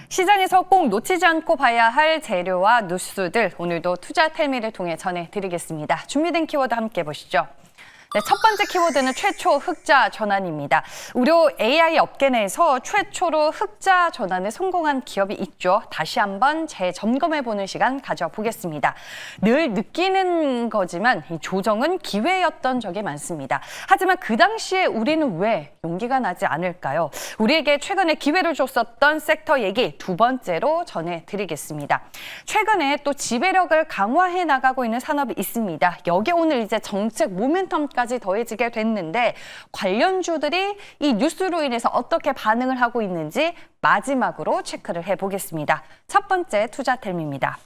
시장에서 꼭 놓치지 않고 봐야 할 재료와 뉴스들 오늘도 투자텔미를 통해 전해드리겠습니다. 준비된 키워드 함께 보시죠. 네, 첫 번째 키워드는 최초 흑자 전환입니다. 의료 AI 업계 내에서 최초로 흑자 전환에 성공한 기업이 있죠. 다시 한번 재점검해보는 시간 가져보겠습니다. 늘 느끼는 거지만 이 조정은 기회였던 적이 많습니다. 하지만 그 당시에 우리는 왜 용기가 나지 않을까요? 우리에게 최근에 기회를 줬었던 섹터 얘기 두 번째로 전해드리겠습니다. 최근에 또 지배력을 강화해 나가고 있는 산업이 있습니다. 여기 오늘 이제 정책 모멘텀까지 더해지게 됐는데 관련주들이 이 뉴스로 인해서 어떻게 반응을 하고 있는지 마지막으로 체크를 해보겠습니다. 첫 번째 투자텔미입니다.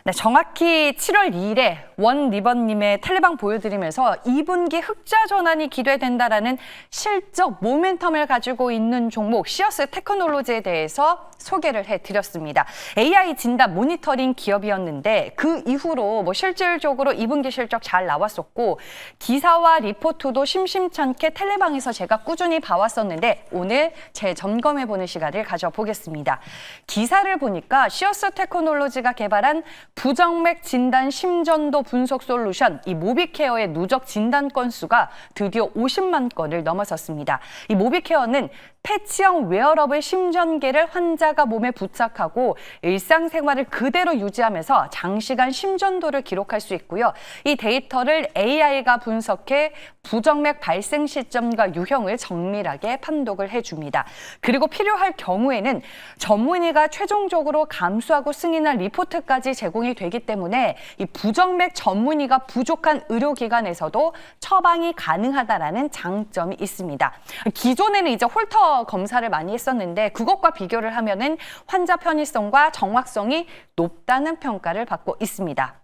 네, 정확히 7월 2일에 원리버님의 텔레방 보여드리면서 2분기 흑자 전환이 기대된다라는 실적 모멘텀을 가지고 있는 종목 시어스 테크놀로지에 대해서 소개를 해드렸습니다. AI 진단 모니터링 기업이었는데 그 이후로 실질적으로 2분기 실적 잘 나왔었고 기사와 리포트도 심심찮게 텔레방에서 제가 꾸준히 봐왔었는데 오늘 재점검해보는 시간을 가져보겠습니다. 기사를 보니까 시어스 테크놀로지가 개발한 부정맥 진단 심전도 분석 솔루션 이 모비케어의 누적 진단 건수가 드디어 50만 건을 넘어섰습니다. 이 모비케어는 패치형 웨어러블 심전계를 환자가 몸에 부착하고 일상생활을 그대로 유지하면서 장시간 심전도를 기록할 수 있고요. 이 데이터를 AI가 분석해 부정맥 발생 시점과 유형을 정밀하게 판독을 해줍니다. 그리고 필요할 경우에는 전문의가 최종적으로 감수하고 승인한 리포트까지 제공이 되기 때문에 이 부정맥 전문의가 부족한 의료기관에서도 처방이 가능하다라는 장점이 있습니다. 기존에는 이제 홀터 검사를 많이 했었는데 그것과 비교를 하면은 환자 편의성과 정확성이 높다는 평가를 받고 있습니다.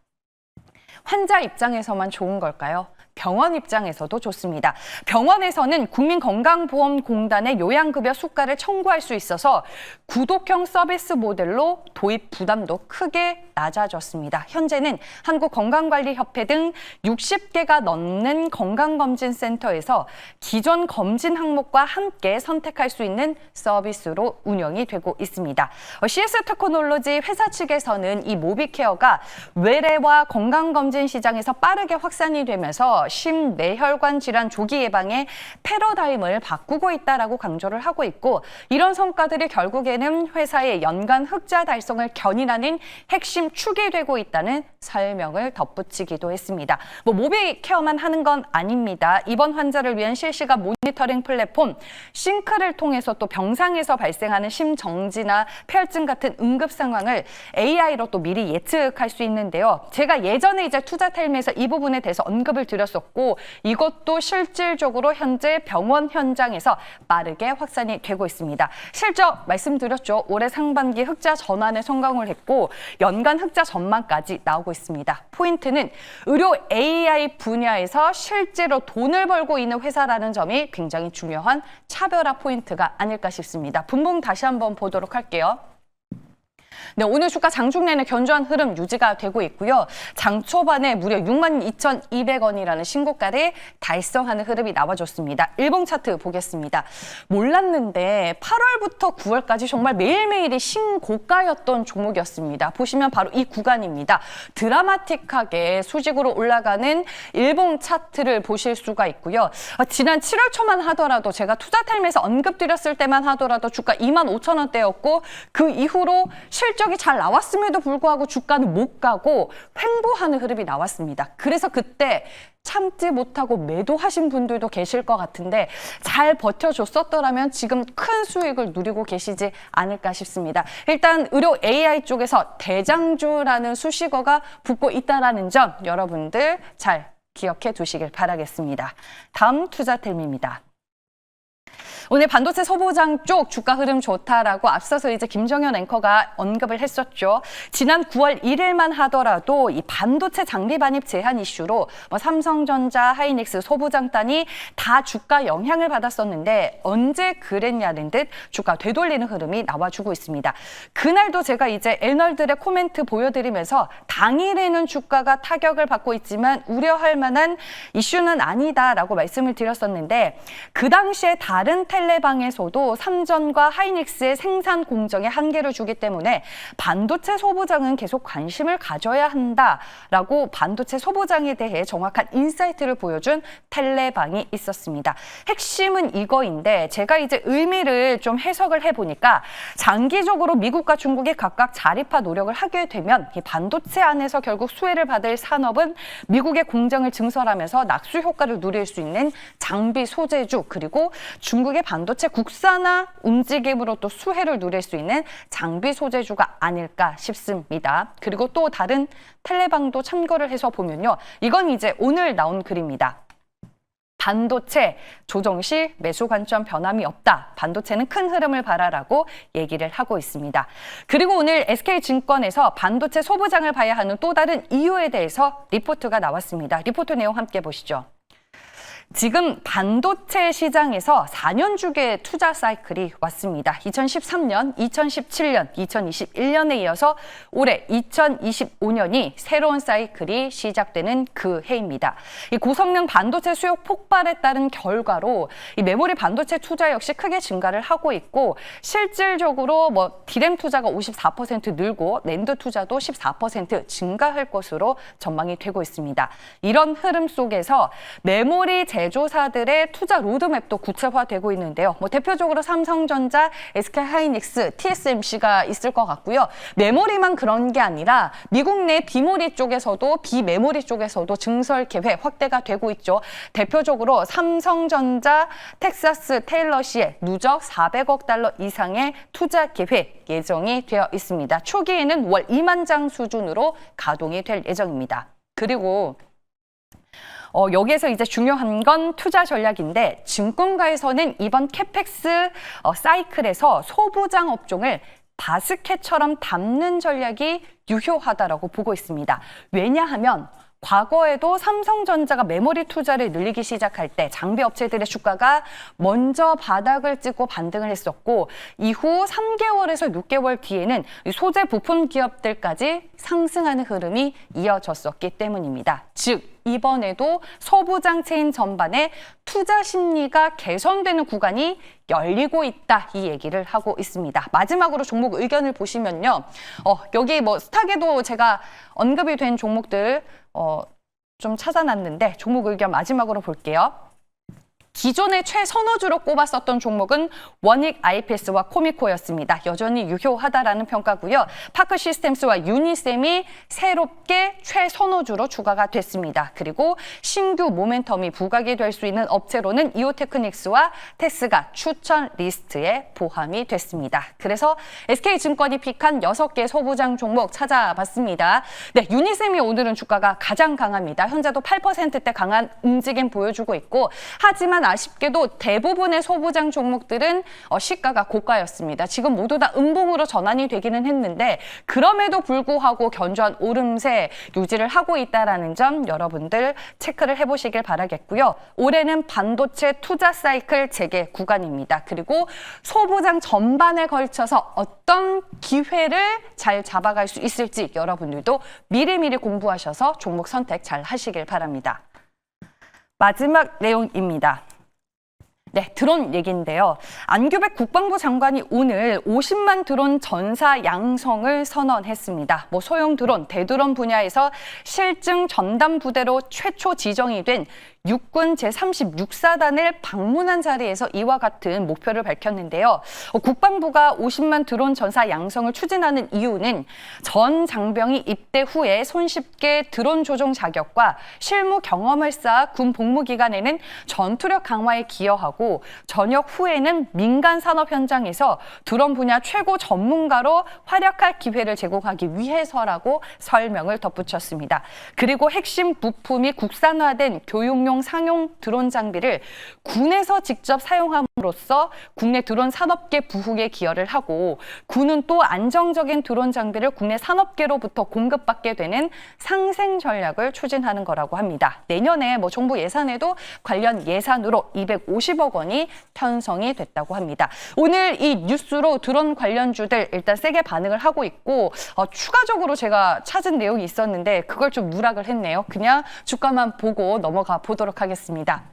환자 입장에서만 좋은 걸까요? 병원 입장에서도 좋습니다. 병원에서는 국민건강보험공단의 요양급여 수가를 청구할 수 있어서 구독형 서비스 모델로 도입 부담도 크게 낮아졌습니다. 현재는 한국건강관리협회 등 60개가 넘는 건강검진센터에서 기존 검진 항목과 함께 선택할 수 있는 서비스로 운영이 되고 있습니다. CS 테크놀로지 회사 측에서는 이 모비케어가 외래와 건강검진 시장에서 빠르게 확산이 되면서 심내혈관 질환 조기 예방의 패러다임을 바꾸고 있다라고 강조를 하고 있고 이런 성과들이 결국에는 회사의 연간 흑자 달성을 견인하는 핵심 축이 되고 있다는 설명을 덧붙이기도 했습니다. 모비케어만 하는 건 아닙니다. 입원 환자를 위한 실시간 모니터링 플랫폼 싱크를 통해서 또 병상에서 발생하는 심정지나 폐혈증 같은 응급 상황을 AI로 또 미리 예측할 수 있는데요. 제가 예전에 이제 투자텔미에서 이 부분에 대해서 언급을 드렸었고 이것도 실질적으로 현재 병원 현장에서 빠르게 확산이 되고 있습니다. 실적 말씀드렸죠. 올해 상반기 흑자 전환에 성공을 했고 연간 흑자 전망까지 나오고 있습니다. 포인트는 의료 AI 분야에서 실제로 돈을 벌고 있는 회사라는 점이 굉장히 중요한 차별화 포인트가 아닐까 싶습니다. 분봉 다시 한번 보도록 할게요. 네, 오늘 주가 장중 내내 견조한 흐름 유지가 되고 있고요. 장 초반에 무려 62,200원이라는 신고가를 달성하는 흐름이 나와줬습니다. 일봉 차트 보겠습니다. 몰랐는데 8월부터 9월까지 정말 매일매일이 신고가였던 종목이었습니다. 보시면 바로 이 구간입니다. 드라마틱하게 수직으로 올라가는 일봉 차트를 보실 수가 있고요. 지난 7월 초만 하더라도 제가 투자텔미에서 언급드렸을 때만 하더라도 주가 25,000원대였고 그 이후로 실적이 잘 나왔음에도 불구하고 주가는 못 가고 횡보하는 흐름이 나왔습니다. 그래서 그때 참지 못하고 매도하신 분들도 계실 것 같은데 잘 버텨줬었더라면 지금 큰 수익을 누리고 계시지 않을까 싶습니다. 일단 의료 AI 쪽에서 대장주라는 수식어가 붙고 있다는 점 여러분들 잘 기억해 두시길 바라겠습니다. 다음 투자텔미입니다. 오늘 반도체 소보장 쪽 주가 흐름 좋다라고 앞서서 이제 김정현 앵커가 언급을 했었죠. 지난 9월 1일만 하더라도 이 반도체 장비 반입 제한 이슈로 삼성전자, 하이닉스, 소보장단이 다 주가 영향을 받았었는데 언제 그랬냐는 듯 주가 되돌리는 흐름이 나와주고 있습니다. 그날도 제가 이제 애널들의 코멘트 보여드리면서 당일에는 주가가 타격을 받고 있지만 우려할 만한 이슈는 아니다라고 말씀을 드렸었는데 그 당시에 다른 텔레방에서도 삼전과 하이닉스의 생산 공정에 한계를 주기 때문에 반도체 소부장은 계속 관심을 가져야 한다라고 반도체 소부장에 대해 정확한 인사이트를 보여준 텔레방이 있었습니다. 핵심은 이거인데 제가 이제 의미를 좀 해석을 해보니까 장기적으로 미국과 중국이 각각 자립화 노력을 하게 되면 이 반도체 안에서 결국 수혜를 받을 산업은 미국의 공장을 증설하면서 낙수 효과를 누릴 수 있는 장비 소재주, 그리고 중국의 반도체 국산화 움직임으로 또 수혜를 누릴 수 있는 장비 소재주가 아닐까 싶습니다. 그리고 또 다른 텔레방도 참고를 해서 보면요. 이건 이제 오늘 나온 글입니다. 반도체 조정 시 매수 관점 변함이 없다. 반도체는 큰 흐름을 바라라고 얘기를 하고 있습니다. 그리고 오늘 SK증권에서 반도체 소부장을 봐야 하는 또 다른 이유에 대해서 리포트가 나왔습니다. 리포트 내용 함께 보시죠. 지금 반도체 시장에서 4년 주기의 투자 사이클이 왔습니다. 2013년, 2017년, 2021년에 이어서 올해 2025년이 새로운 사이클이 시작되는 그 해입니다. 이 고성능 반도체 수요 폭발에 따른 결과로 이 메모리 반도체 투자 역시 크게 증가를 하고 있고, 실질적으로 디램 투자가 54% 늘고 낸드 투자도 14% 증가할 것으로 전망이 되고 있습니다. 이런 흐름 속에서 메모리 제조사들의 투자 로드맵도 구체화되고 있는데요. 대표적으로 삼성전자, SK하이닉스, TSMC가 있을 것 같고요. 메모리만 그런 게 아니라 미국 내 비메모리 쪽에서도 증설 계획 확대가 되고 있죠. 대표적으로 삼성전자 텍사스 테일러시에 누적 400억 달러 이상의 투자 계획 예정이 되어 있습니다. 초기에는 월 2만 장 수준으로 가동이 될 예정입니다. 그리고 여기에서 이제 중요한 건 투자 전략인데, 증권가에서는 이번 캐펙스 사이클에서 소부장 업종을 바스켓처럼 담는 전략이 유효하다라고 보고 있습니다. 왜냐하면 과거에도 삼성전자가 메모리 투자를 늘리기 시작할 때 장비 업체들의 주가가 먼저 바닥을 찍고 반등을 했었고, 이후 3개월에서 6개월 뒤에는 소재 부품 기업들까지 상승하는 흐름이 이어졌었기 때문입니다. 즉 이번에도 소부장 체인 전반에 투자 심리가 개선되는 구간이 열리고 있다, 이 얘기를 하고 있습니다. 마지막으로 종목 의견을 보시면요. 여기 스탁에도 제가 언급이 된 종목들 좀 찾아놨는데 종목 의견 마지막으로 볼게요. 기존의 최선호주로 꼽았었던 종목은 원익 IPS와 코미코였습니다. 여전히 유효하다라는 평가고요. 파크 시스템스와 유니셈이 새롭게 최선호주로 추가가 됐습니다. 그리고 신규 모멘텀이 부각이 될 수 있는 업체로는 이오테크닉스와 테스가 추천 리스트에 포함이 됐습니다. 그래서 SK증권이 픽한 6개 소부장 종목 찾아봤습니다. 네, 유니셈이 오늘은 주가가 가장 강합니다. 현재도 8%대 강한 움직임 보여주고 있고, 하지만 아쉽게도 대부분의 소부장 종목들은 시가가 고가였습니다. 지금 모두 다 음봉으로 전환이 되기는 했는데 그럼에도 불구하고 견조한 오름세 유지를 하고 있다는 점 여러분들 체크를 해보시길 바라겠고요. 올해는 반도체 투자 사이클 재개 구간입니다. 그리고 소부장 전반에 걸쳐서 어떤 기회를 잘 잡아갈 수 있을지 여러분들도 미리미리 공부하셔서 종목 선택 잘 하시길 바랍니다. 마지막 내용입니다. 네, 드론 얘기인데요. 안규백 국방부 장관이 오늘 50만 드론 전사 양성을 선언했습니다. 소형 드론, 대드론 분야에서 실증 전담 부대로 최초 지정이 된 육군 제36사단을 방문한 자리에서 이와 같은 목표를 밝혔는데요. 국방부가 50만 드론 전사 양성을 추진하는 이유는 전 장병이 입대 후에 손쉽게 드론 조종 자격과 실무 경험을 쌓아 군 복무 기간에는 전투력 강화에 기여하고 전역 후에는 민간 산업 현장에서 드론 분야 최고 전문가로 활약할 기회를 제공하기 위해서라고 설명을 덧붙였습니다. 그리고 핵심 부품이 국산화된 교육용 상용 드론 장비를 군에서 직접 사용함으로써 국내 드론 산업계 부흥에 기여를 하고, 군은 또 안정적인 드론 장비를 국내 산업계로부터 공급받게 되는 상생 전략을 추진하는 거라고 합니다. 내년에 정부 예산에도 관련 예산으로 250억 원이 편성이 됐다고 합니다. 오늘 이 뉴스로 드론 관련주들 일단 세게 반응을 하고 있고, 추가적으로 제가 찾은 내용이 있었는데 그걸 좀 누락을 했네요. 그냥 주가만 보고 넘어가 보도록 하겠습니다.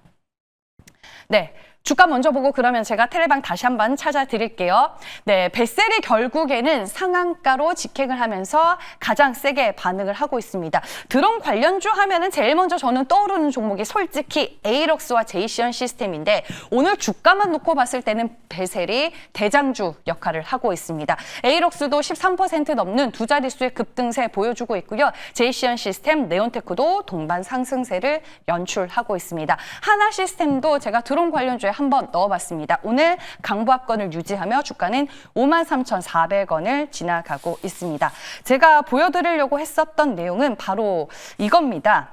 네. 주가 먼저 보고 그러면 제가 텔레방 다시 한번 찾아드릴게요. 네, 벳셀이 결국에는 상한가로 직행을 하면서 가장 세게 반응을 하고 있습니다. 드론 관련주 하면은 제일 먼저 저는 떠오르는 종목이 솔직히 에이럭스와 제이시언 시스템인데 오늘 주가만 놓고 봤을 때는 벳셀이 대장주 역할을 하고 있습니다. 에이럭스도 13% 넘는 두 자릿수의 급등세 보여주고 있고요. 제이시언 시스템, 네온테크도 동반 상승세를 연출하고 있습니다. 하나 시스템도 제가 드론 관련주에 한번 넣어봤습니다. 오늘 강보합권을 유지하며 주가는 53,400원을 지나가고 있습니다. 제가 보여드리려고 했었던 내용은 바로 이겁니다.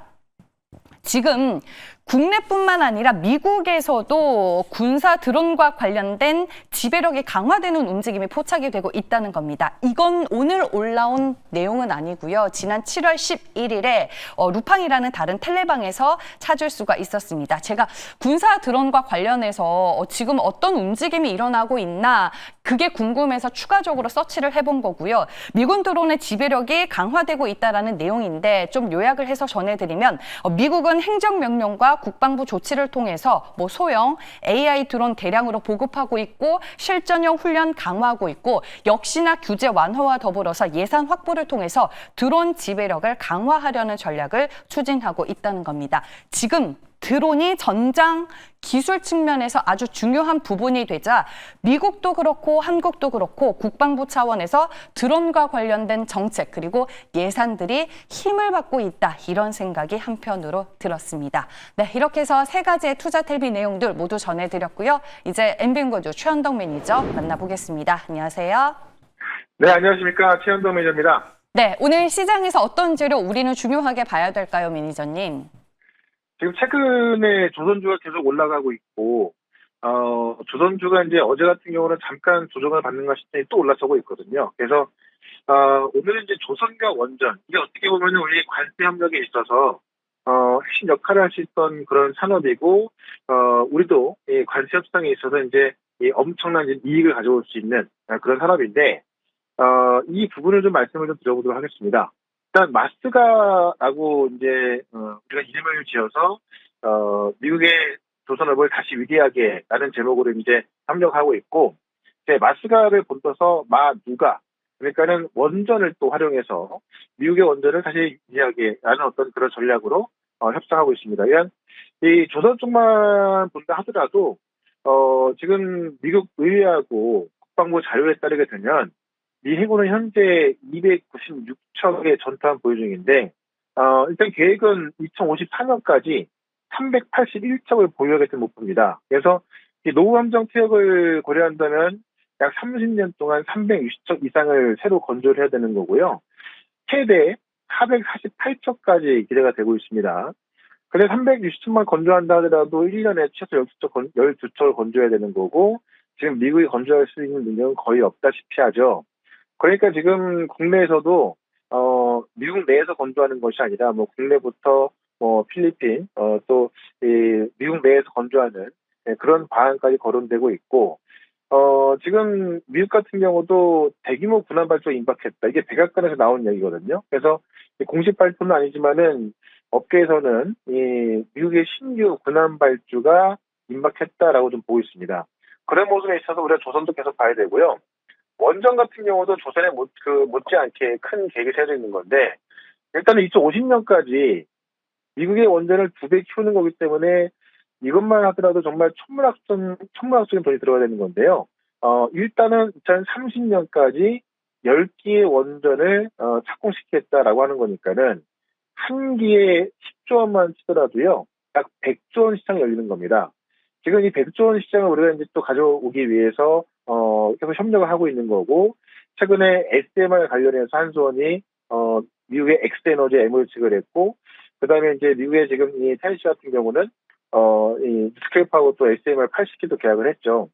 지금 국내뿐만 아니라 미국에서도 군사 드론과 관련된 지배력이 강화되는 움직임이 포착이 되고 있다는 겁니다. 이건 오늘 올라온 내용은 아니고요. 지난 7월 11일에 루팡이라는 다른 텔레방에서 찾을 수가 있었습니다. 제가 군사 드론과 관련해서 지금 어떤 움직임이 일어나고 있나 그게 궁금해서 추가적으로 서치를 해본 거고요. 미군 드론의 지배력이 강화되고 있다는 내용인데 좀 요약을 해서 전해드리면 미국은 행정명령과 국방부 조치를 통해서 소형 AI 드론 대량으로 보급하고 있고 실전형 훈련 강화하고 있고 역시나 규제 완화와 더불어서 예산 확보를 통해서 드론 지배력을 강화하려는 전략을 추진하고 있다는 겁니다. 지금 드론이 전장 기술 측면에서 아주 중요한 부분이 되자 미국도 그렇고 한국도 그렇고 국방부 차원에서 드론과 관련된 정책 그리고 예산들이 힘을 받고 있다. 이런 생각이 한편으로 들었습니다. 네, 이렇게 해서 세 가지의 투자 텔비 내용들 모두 전해드렸고요. 이제 엔빈고주 최현덕 매니저 만나보겠습니다. 안녕하세요. 네, 안녕하십니까. 최현덕 매니저입니다. 네, 오늘 시장에서 어떤 재료 우리는 중요하게 봐야 될까요, 매니저님? 지금 최근에 조선주가 계속 올라가고 있고, 조선주가 이제 어제 같은 경우는 잠깐 조정을 받는 것 같이 또 올라서고 있거든요. 그래서, 오늘은 이제 조선과 원전, 이게 어떻게 보면 우리 관세 협력에 있어서, 핵심 역할을 할 수 있던 그런 산업이고, 우리도 이 관세 협상에 있어서 이제 이 엄청난 이익을 가져올 수 있는 그런 산업인데, 이 부분을 좀 말씀을 좀 드려보도록 하겠습니다. 일단 마스가라고 이제 우리가 이름을 지어서 미국의 조선업을 다시 위대하게라는 제목으로 이제 협력하고 있고, 이제 마스가를 본떠서 마누가 그러니까는 원전을 또 활용해서 미국의 원전을 다시 위대하게라는 어떤 그런 전략으로 협상하고 있습니다. 이런 이 조선 쪽만 본다 하더라도 지금 미국 의회하고 국방부 자료에 따르게 되면 미 해군은 현재 296척의 전투함 보유 중인데, 일단 계획은 2054년까지 381척을 보유하겠다는 목표입니다. 그래서 이 노후 함정 퇴역을 고려한다면 약 30년 동안 360척 이상을 새로 건조를 해야 되는 거고요. 최대 448척까지 기대가 되고 있습니다. 근데 360척만 건조한다 하더라도 1년에 최소 12척을 건조해야 되는 거고, 지금 미국이 건조할 수 있는 능력은 거의 없다시피 하죠. 그러니까 지금 국내에서도 미국 내에서 건조하는 것이 아니라 국내부터 필리핀 또 미국 내에서 건조하는 그런 방안까지 거론되고 있고, 지금 미국 같은 경우도 대규모 군함 발주가 임박했다. 이게 백악관에서 나온 얘기거든요. 그래서 공식 발표는 아니지만은 업계에서는 이 미국의 신규 군함 발주가 임박했다라고 좀 보고 있습니다. 그런 모습에 있어서 우리가 조선도 계속 봐야 되고요. 원전 같은 경우도 조선에 못지않게 큰 계획이 세워져 있는 건데, 일단은 2050년까지 미국의 원전을 2배 키우는 거기 때문에 이것만 하더라도 정말 천문학적인 돈이 들어가야 되는 건데요. 일단은 2030년까지 10기의 원전을 착공시키겠다라고 하는 거니까는 한 기에 10조 원만 치더라도요, 약 100조 원 시장이 열리는 겁니다. 지금 이 100조 원 시장을 우리가 이제 또 가져오기 위해서 계속 협력을 하고 있는 거고, 최근에 SMR 관련해서 한수원이 미국의 엑스에너지 MOU 측을 했고, 그다음에 이제 미국의 지금 이 테네시 같은 경우는 이 스케일프하고 또 SMR 80기도 계약을 했죠.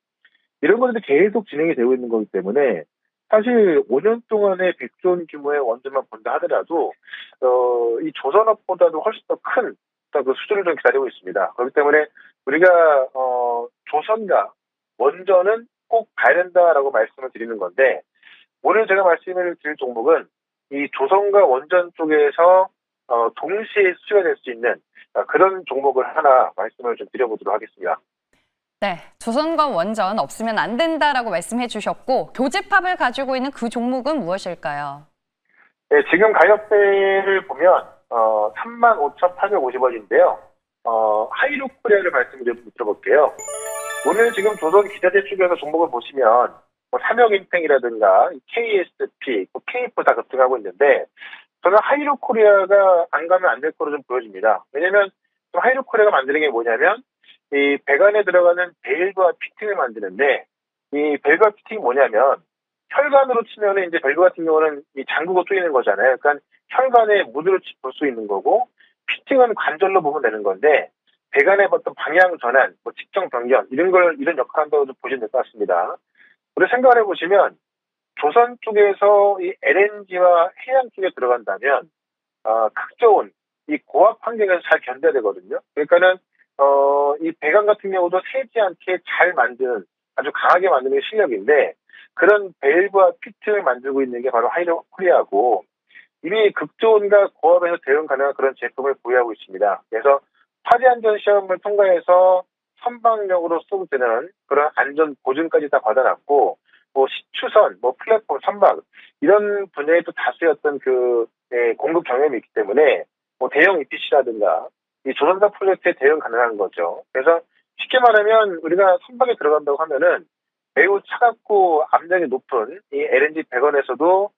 이런 것들이 계속 진행이 되고 있는 거기 때문에 사실 5년 동안에 100조 원 규모의 원전만 본다 하더라도 이 조선업보다도 훨씬 더 큰 그 수준을 좀 기다리고 있습니다. 그렇기 때문에 우리가 조선과 원전은 꼭 봐야 된다라고 말씀을 드리는 건데, 오늘 제가 말씀을 드릴 종목은 이 조선과 원전 쪽에서 동시에 수주가 될 수 있는 그런 종목을 하나 말씀을 좀 드려보도록 하겠습니다. 네, 조선과 원전 없으면 안 된다라고 말씀해 주셨고 교재팝을 가지고 있는 그 종목은 무엇일까요? 네, 지금 가격대를 보면 35,850원인데요. 하이루코리아를 말씀을 좀 드려볼게요. 오늘 지금 조선 기자재 쪽에서 종목을 보시면 뭐 삼성임팩이라든가 KSP, K프 다 급등하고 있는데 저는 하이루코리아가 안 가면 안 될 거로 좀 보여집니다. 왜냐면 하이루코리아가 만드는 게 뭐냐면 이 배관에 들어가는 밸브와 피팅을 만드는데 이 밸브와 피팅이 뭐냐면 혈관으로 치면은 이제 밸브 같은 경우는 이 잠그고 뚫리는 거잖아요. 그러니까 혈관에 무드를 볼 수 있는 거고 피팅은 관절로 보면 되는 건데 배관의 어떤 방향 전환, 뭐 직정 변경 이런 역할을 한다고 좀 보시면 될 것 같습니다. 우리 생각을 해보시면 조선 쪽에서 이 LNG와 해양 쪽에 들어간다면 극저온 이 고압 환경에서 잘 견뎌야 되거든요. 그러니까는 이 배관 같은 경우도 새지 않게 잘 만드는 아주 강하게 만드는 게 실력인데 그런 밸브와 피트를 만들고 있는 게 바로 하이루코리아고 이미 극저온과 고압에서 대응 가능한 그런 제품을 보유하고 있습니다. 그래서 화재 안전 시험을 통과해서 선박용으로 써도 되는 그런 안전 보증까지 다 받아놨고 뭐 시추선, 뭐 플랫폼, 선박 이런 분야에도 다수의 공급 경험이 있기 때문에 뭐 대형 EPC라든가 이 조선사 프로젝트에 대응 가능한 거죠. 그래서 쉽게 말하면 우리가 선박에 들어간다고 하면은 매우 차갑고 압력이 높은 이 LNG 배관에서도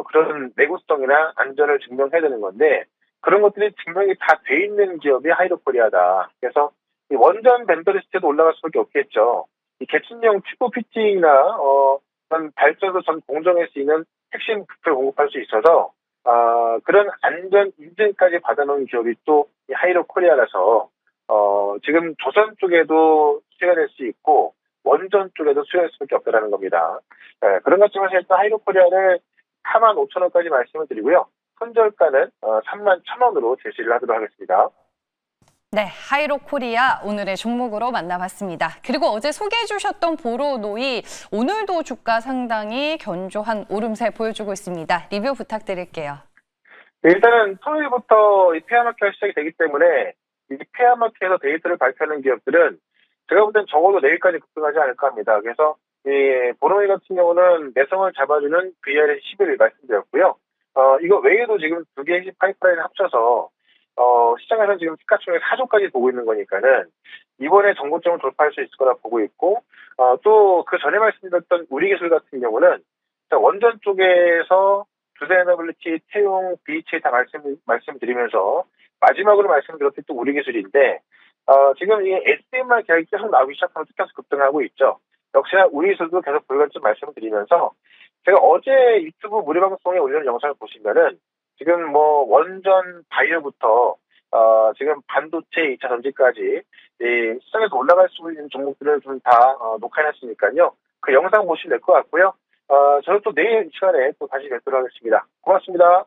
그런 내구성이나 안전을 증명해야 되는 건데 그런 것들이 증명이 다 돼 있는 기업이 하이루코리아다. 그래서 이 원전 벤더 리스트에도 올라갈 수밖에 없겠죠. 이 객신용 튜브 피팅이나 그런 발전소 전 공정에 쓰이는 핵심 부품을 공급할 수 있어서 그런 안전 인증까지 받아놓은 기업이 또 이 하이루코리아라서 지금 조선 쪽에도 수혜가 될 수 있고 원전 쪽에도 수혜할 수밖에 없다는 겁니다. 네, 그런 것처럼 일단 하이루코리아를 45,000원까지 말씀을 드리고요. 손절가는 31,000원으로 제시를 하도록 하겠습니다. 네, 하이로코리아 오늘의 종목으로 만나봤습니다. 그리고 어제 소개해 주셨던 보로노이 오늘도 주가 상당히 견조한 오름세 보여주고 있습니다. 리뷰 부탁드릴게요. 네, 일단은 토요일부터 이 페어마켓이 시작이 되기 때문에 이 페어마켓에서 데이터를 발표하는 기업들은 제가 볼 땐 적어도 내일까지 급등하지 않을까 합니다. 그래서 이 보로노이 같은 경우는 내성을 잡아주는 VR의 10일 말씀드렸고요. 이거 외에도 지금 두 개의 파이프라인을 합쳐서 시장에서 지금 시가총액 4조까지 보고 있는 거니까는 이번에 정고점을 돌파할 수 있을 거라 보고 있고 또 그 전에 말씀드렸던 우리기술 같은 경우는 원전 쪽에서 두산에너빌리티, 태용, BHA 다 말씀드리면서 마지막으로 말씀드렸던 또 우리기술인데 지금 이 SMR 계약이 계속 나오기 시작하면서 계속 급등하고 있죠. 역시나 우리기술도 계속 불관점 말씀드리면서 제가 어제 유튜브 무료 방송에 올리는 영상을 보시면은 지금 뭐 원전 바이오부터 지금 반도체 2차 전지까지 이 시장에서 올라갈 수 있는 종목들을 좀 다 녹화해놨으니까요. 그 영상 보시면 될 것 같고요. 저는 또 내일 이 시간에 또 다시 뵙도록 하겠습니다. 고맙습니다.